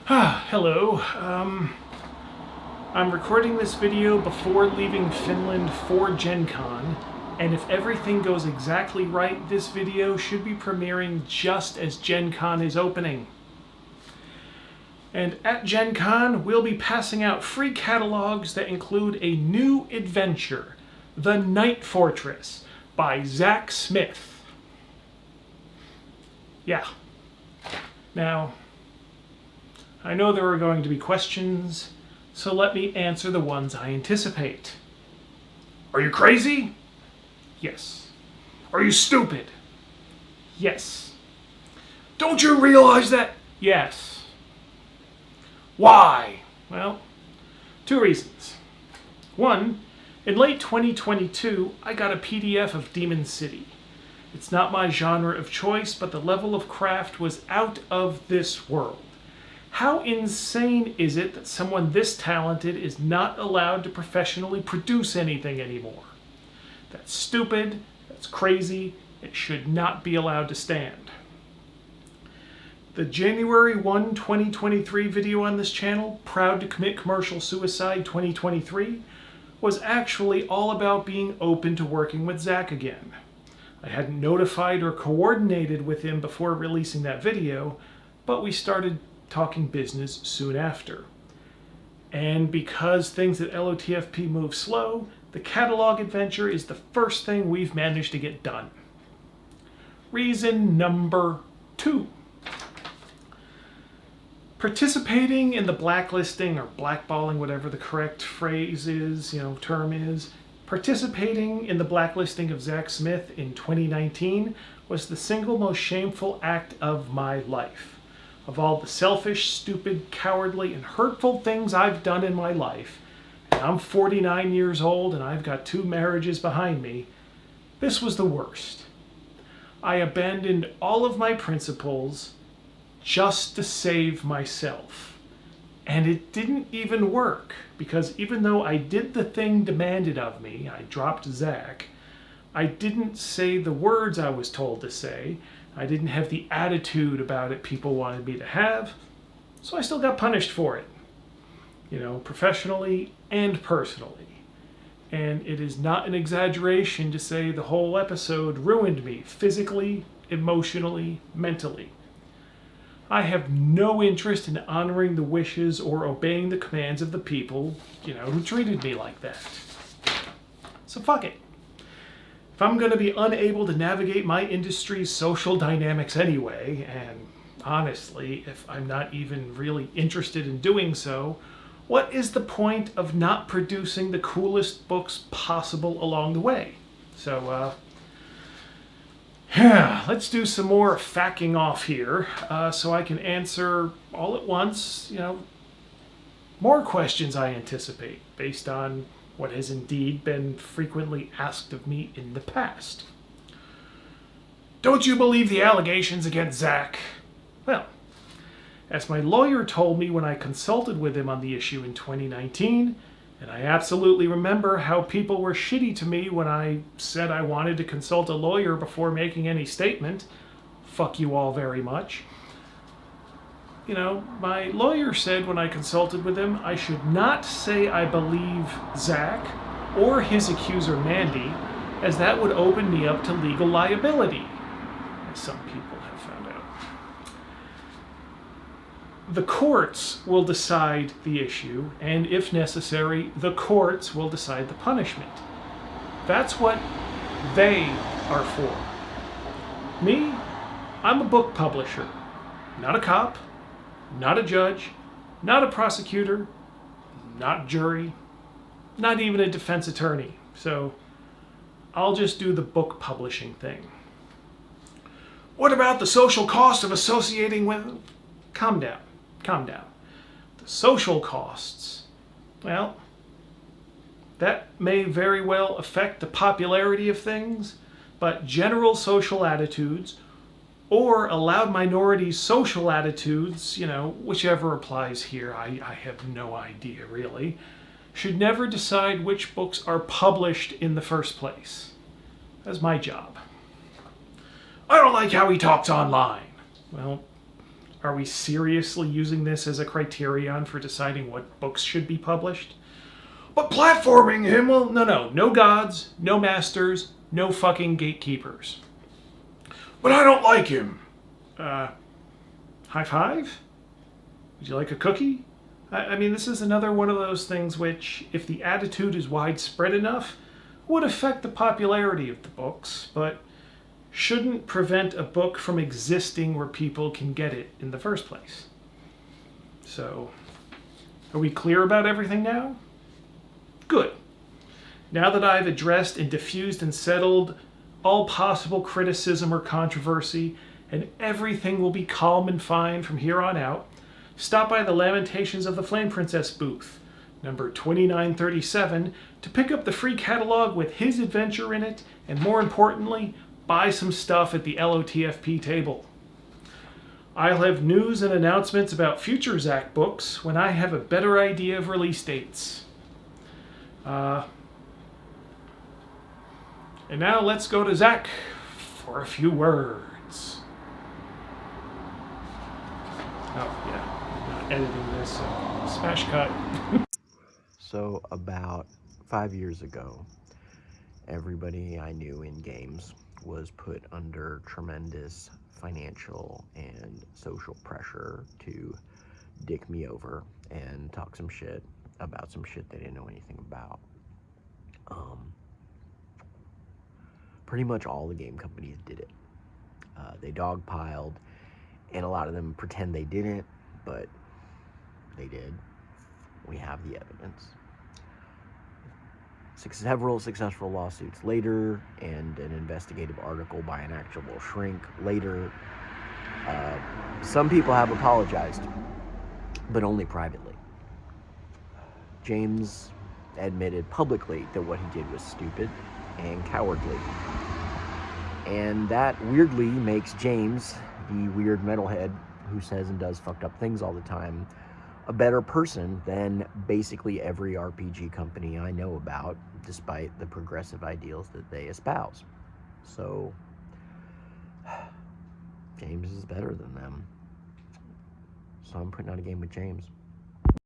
Hello. I'm recording this video before leaving Finland for Gen Con, and if everything goes exactly right, this video should be premiering just as Gen Con is opening. And at Gen Con, we'll be passing out free catalogs that include a new adventure, The Night Fortress by Zack Smith. Yeah. Now, I know there are going to be questions, so let me answer the ones I anticipate. Are you crazy? Yes. Are you stupid? Yes. Don't you realize that? Yes. Why? Well, two reasons. One, in late 2022, I got a PDF of Demon City. It's not my genre of choice, but the level of craft was out of this world. How insane is it that someone this talented is not allowed to professionally produce anything anymore? That's stupid, that's crazy, it should not be allowed to stand. The January 1, 2023 video on this channel, Proud to Commit Commercial Suicide 2023, was actually all about being open to working with Zack again. I hadn't notified or coordinated with him before releasing that video, but we started talking business soon after. And because things at LOTFP move slow, the catalog adventure is the first thing we've managed to get done. Reason number 2. Participating in the blacklisting or blackballing, whatever the correct phrase is, term is, participating in the blacklisting of Zack Smith in 2019 was the single most shameful act of my life. Of all the selfish, stupid, cowardly, and hurtful things I've done in my life, and I'm 49 years old and I've got 2 marriages behind me, this was the worst. I abandoned all of my principles just to save myself. And it didn't even work, because even though I did the thing demanded of me, I dropped Zack, I didn't say the words I was told to say, I didn't have the attitude about it people wanted me to have, so I still got punished for it. Professionally and personally. And it is not an exaggeration to say the whole episode ruined me physically, emotionally, mentally. I have no interest in honoring the wishes or obeying the commands of the people, who treated me like that. So fuck it. If I'm going to be unable to navigate my industry's social dynamics anyway, and honestly, if I'm not even really interested in doing so, what is the point of not producing the coolest books possible along the way? So, let's do some more facking off here, so I can answer all at once, more questions I anticipate based on what has indeed been frequently asked of me in the past. Don't you believe the allegations against Zack? Well, as my lawyer told me when I consulted with him on the issue in 2019, and I absolutely remember how people were shitty to me when I said I wanted to consult a lawyer before making any statement. Fuck you all very much. My lawyer said when I consulted with him, I should not say I believe Zack or his accuser Mandy, as that would open me up to legal liability, as some people have found out. The courts will decide the issue, and if necessary, the courts will decide the punishment. That's what they are for. Me, I'm a book publisher, not a cop, not a judge, not a prosecutor, not jury, not even a defense attorney. So I'll just do the book publishing thing. What about the social cost of associating with... Calm down. The social costs, well, that may very well affect the popularity of things, but general social attitudes, or a loud minority's social attitudes, whichever applies here, I have no idea really, should never decide which books are published in the first place. That's my job. I don't like how he talks online. Well, Are we seriously using this as a criterion for deciding what books should be published? But platforming him, well, no gods, no masters, no fucking gatekeepers. But I don't like him. High five? Would you like a cookie? I mean, this is another one of those things which, if the attitude is widespread enough, would affect the popularity of the books, but shouldn't prevent a book from existing where people can get it in the first place. So, are we clear about everything now? Good. Now that I've addressed and diffused and settled all possible criticism or controversy, and everything will be calm and fine from here on out, stop by the Lamentations of the Flame Princess booth, number 2937, to pick up the free catalog with his adventure in it, and more importantly, buy some stuff at the LOTFP table. I'll have news and announcements about future Zack books when I have a better idea of release dates. And now let's go to Zack for a few words. Oh, yeah, I'm not editing this, so smash cut. So about 5 years ago, everybody I knew in games was put under tremendous financial and social pressure to dick me over and talk some shit about some shit they didn't know anything about. Pretty much all the game companies did it. They dogpiled, and a lot of them pretend they didn't, but they did. We have the evidence. Several successful lawsuits later, and an investigative article by an actual shrink later. Some people have apologized, but only privately. James admitted publicly that what he did was stupid and cowardly. And that weirdly makes James, the weird metalhead who says and does fucked up things all the time, a better person than basically every RPG company I know about, despite the progressive ideals that they espouse. So, James is better than them. So I'm putting out a game with James.